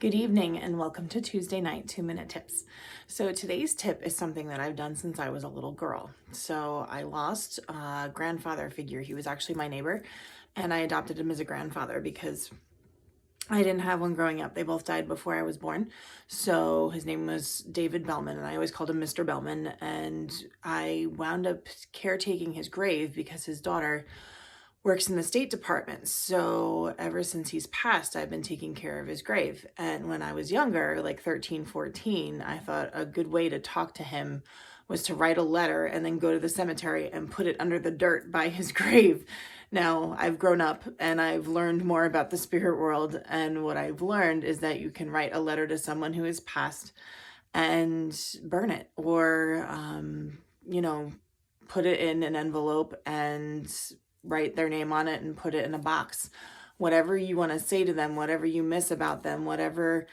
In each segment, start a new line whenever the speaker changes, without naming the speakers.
Good evening and welcome to Tuesday Night 2-Minute Tips. So today's tip is something that I've done since I was a little girl. So I lost a grandfather figure. He was actually my neighbor and I adopted him as a grandfather because I didn't have one growing up. They both died before I was born. So his name was David Bellman and I always called him Mr. Bellman, and I wound up caretaking his grave because his daughter works in the State Department. So ever since he's passed, I've been taking care of his grave. And when I was younger, like 13, 14, I thought a good way to talk to him was to write a letter and then go to the cemetery and put it under the dirt by his grave. Now I've grown up and I've learned more about the spirit world. And what I've learned is that you can write a letter to someone who has passed and burn it, or, put it in an envelope and write their name on it and put it in a box. Whatever you want to say to them, whatever you miss about them, whatever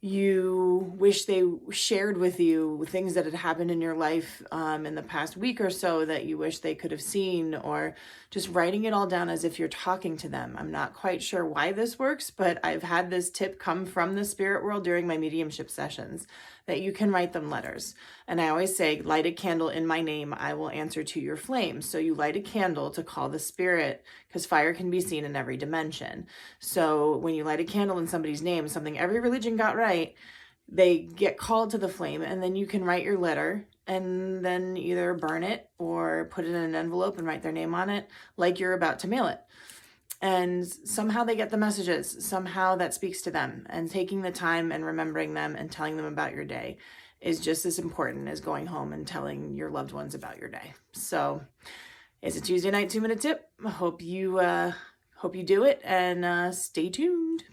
you wish they shared with you, things that had happened in your life in the past week or so that you wish they could have seen, or just writing it all down as if you're talking to them. I'm not quite sure why this works, but I've had this tip come from the spirit world during my mediumship sessions, that you can write them letters. And I always say, light a candle in my name, I will answer to your flame. So you light a candle to call the spirit, because fire can be seen in every dimension. So when you light a candle in somebody's name, something every religion got right, they get called to the flame, and then you can write your letter and then either burn it or put it in an envelope and write their name on it like you're about to mail it. And somehow they get the messages, somehow that speaks to them. And taking the time and remembering them and telling them about your day is just as important as going home and telling your loved ones about your day. So it's a Tuesday night 2-minute tip. I hope you do it, and stay tuned.